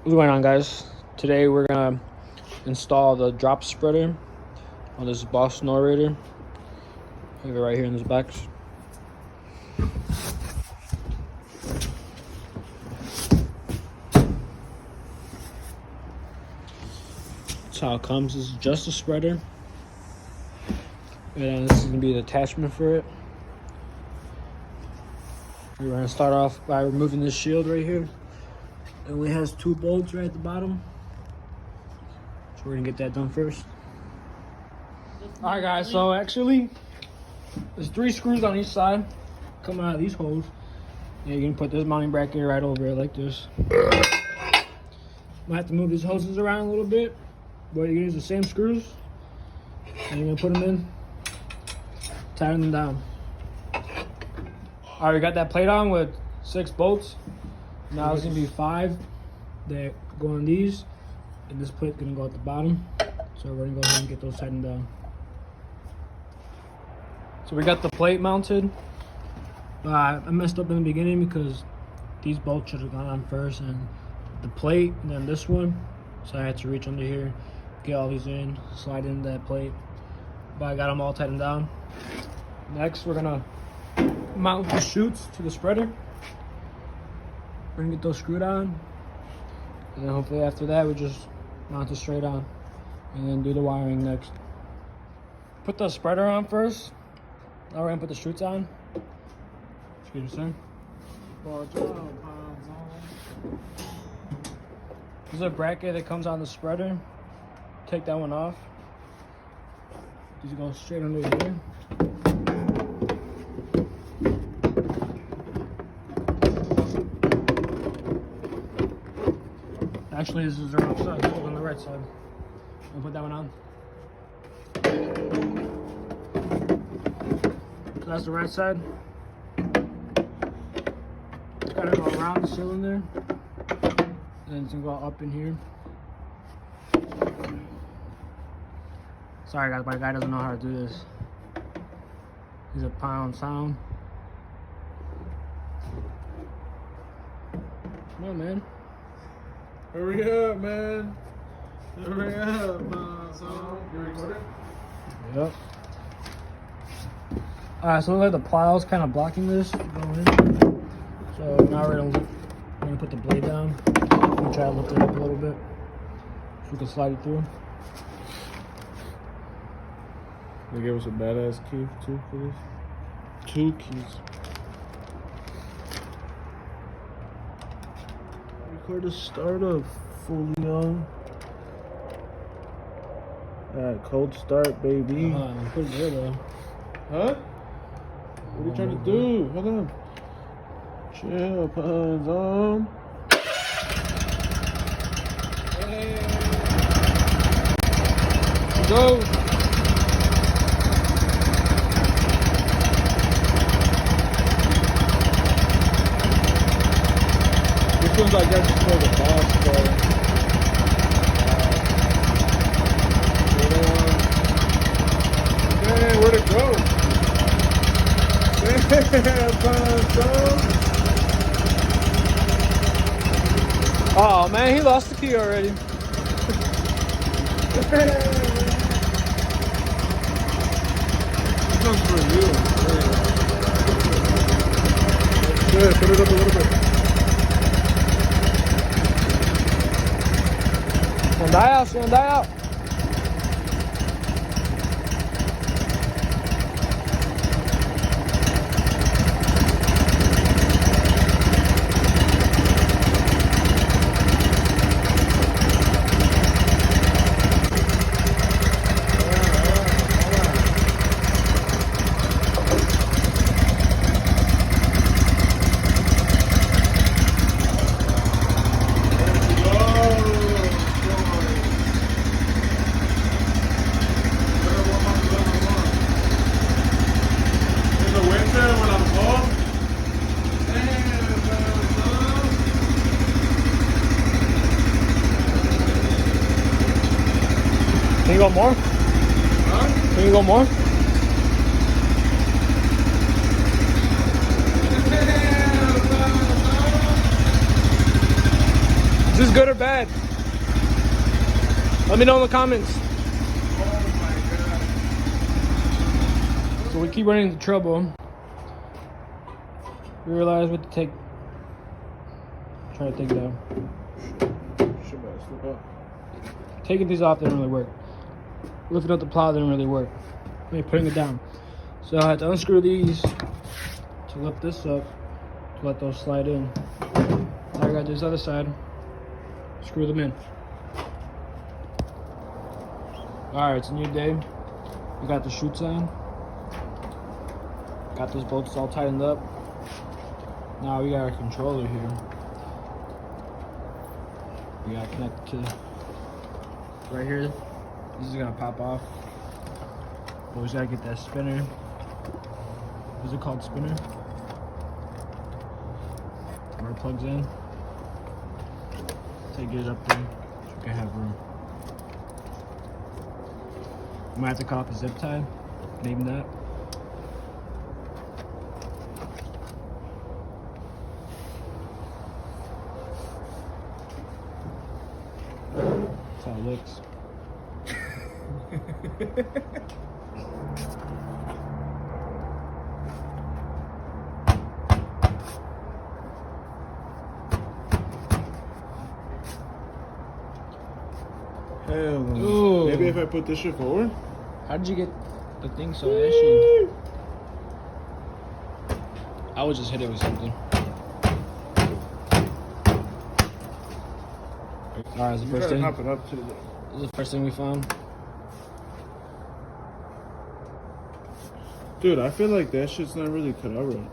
What's going on, guys? Today we're gonna install the drop spreader on this Boss Snowrator. I have it right here in this box. That's how it comes. This is just a spreader, and this is gonna be the attachment for it. We're gonna start off by removing this shield right here. It only has 2 bolts right at the bottom, so we're gonna get that done first. All right, guys, so actually there's 3 screws on each side coming out of these holes. Yeah, you're gonna put this mounting bracket right over it like this. Might have to move these hoses around a little bit, but you're gonna use the same screws and you're gonna put them in, tighten them down. All right, we got that plate on with 6 bolts. Now it's gonna be 5 that go on these, and this plate's gonna go at the bottom. So we're gonna go ahead and get those tightened down. So we got the plate mounted. I messed up in the beginning because these bolts should have gone on first, and the plate, and then this one. So I had to reach under here, get all these in, slide in that plate. But I got them all tightened down. Next, we're gonna mount the chutes to the spreader. We're gonna get those screwed on, and then hopefully after that we just mount it straight on, and then do the wiring next. Put the spreader on first. Now we're gonna put the chutes on. Excuse me, sir. There's a bracket that comes on the spreader. Take that one off. These go straight under here. Actually, this is the wrong side. It's on the right side. I'll put that one on. So that's the right side. It's gotta go around the cylinder. And it's gonna go up in here. Sorry guys, my guy doesn't know how to do this. He's a pound sound. Come on, man. Hurry up, man. Hurry up, son. You recording? Yep. Alright, so like the plow's kind of blocking this. So now we're gonna put the blade down. I'm gonna try to lift it up a little bit so we can slide it through. They gave us a badass key too for this. 2 keys. Record the startup fully on. Alright, cold start, baby. Pretty good though. Huh? What are you trying to do? Hold on. Chill, puns on. Hey. Go. This one's, I guess, for the boss, bro. Man, where'd it go? Oh man, he lost the key already. This one's for you. Good, put it up a little bit. Stand out. Can you go more? Huh? Can you go more? Just this good or bad? Let me know in the comments. So we keep running into trouble. We realize we have to try to take it out. Shit, man, slip up. Taking these off didn't really work. Lifting up the plow didn't really work. Maybe putting it down. So I had to unscrew these to lift this up, to let those slide in. Now I got this other side, screw them in. Alright, it's a new day. We got the chutes on. Got those bolts all tightened up. Now we got our controller here. We got connected to right here. This is gonna pop off. But we just gotta get that spinner. Is it called spinner? Where it plugs in. Take it up there so we can have room. Might have to cut off the zip tie. Maybe that. That's how it looks. Hell no. Ooh. Maybe if I put this shit forward? How did you get the thing so ashy? I would just hit it with something. Alright, this is the first thing. Hop it up to the... This is the first thing we found. Dude, I feel like that shit's not really cut out right.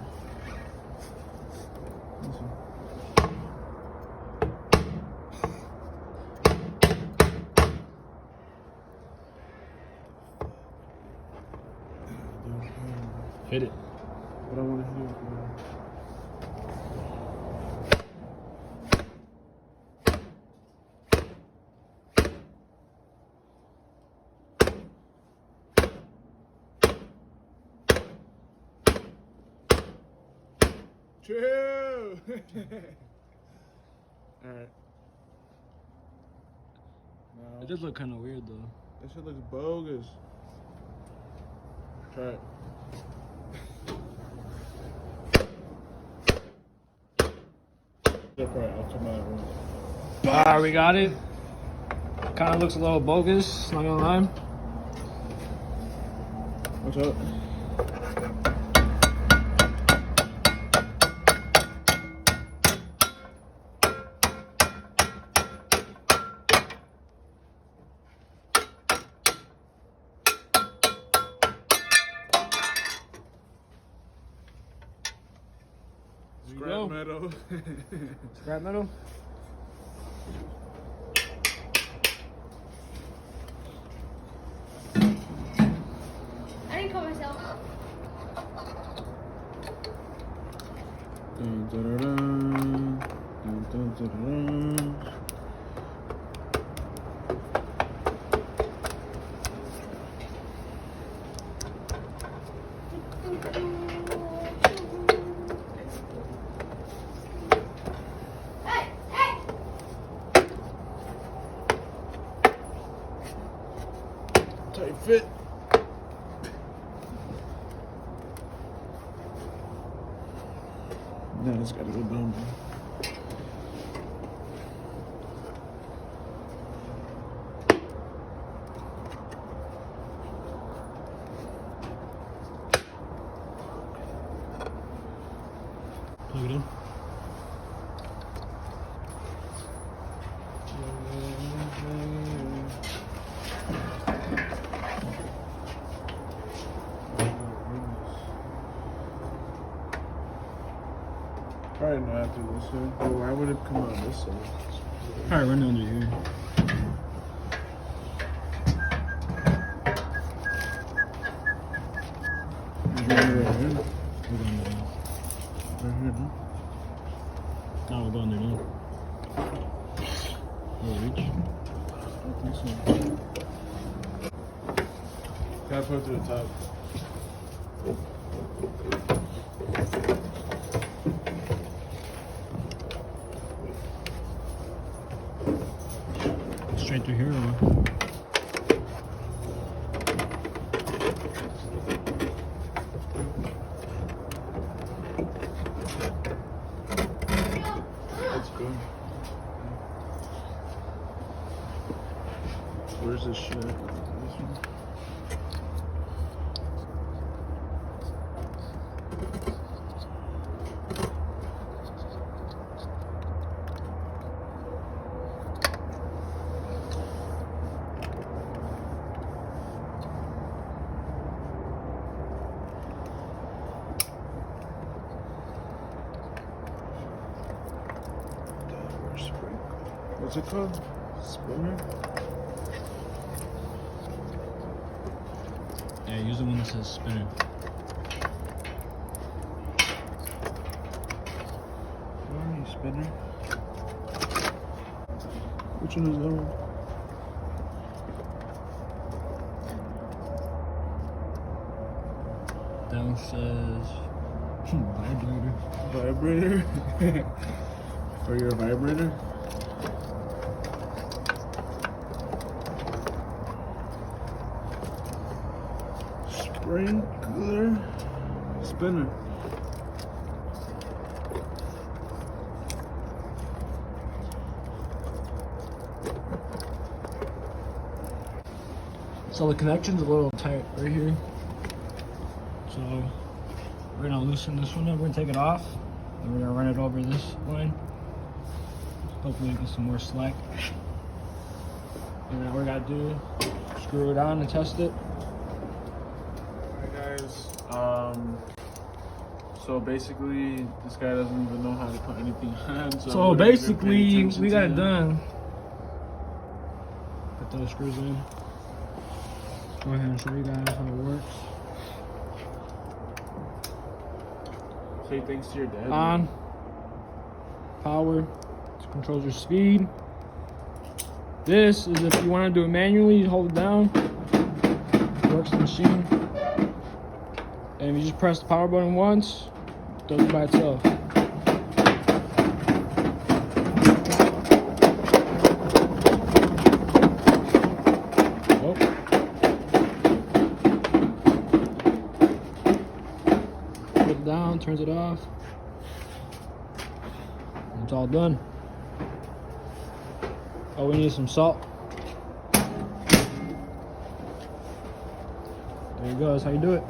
Hit it. What I want to hear. Chill. Alright. It does look kind of weird though. That shit looks bogus. Try it. Ah, we got it. Kind of looks a little bogus, not gonna lie. What's up? Scrap metal. Scrap metal? I didn't call myself. Dun, dun, dun, dun. Dun, dun, dun, dun. Tight fit. Now it's gotta go down. Plug it in. Probably not after this side. But why would it come out this side? Probably run under here. Right here. We're going there. Right here, no? No, we're going there now. Will it reach? I think so. Gotta put it to the top. straight through here or what? That's good. Where's this shit? This one? What's it called? Spinner? Yeah, use the one that says spinner. Why spinner? Which one is that one? That one says vibrator. Vibrator? For your vibrator? Sprinkler? Spinner. So the connection's a little tight right here. So we're gonna loosen this one up, we're gonna take it off, and we're gonna run it over this line. Hopefully get some more slack. And then we're gonna do, screw it on and test it. Alright guys, so basically this guy doesn't even know how to put anything on. So basically we got it done. Put those screws in. Go ahead and show you guys how it works. Say thanks to your dad. On, power, this controls your speed. This is if you want to do it manually, you hold it down, works the machine. And if you just press the power button once, it does it by itself. Oh. Put it down, turns it off. It's all done. Oh, we need some salt. There you go, that's how you do it.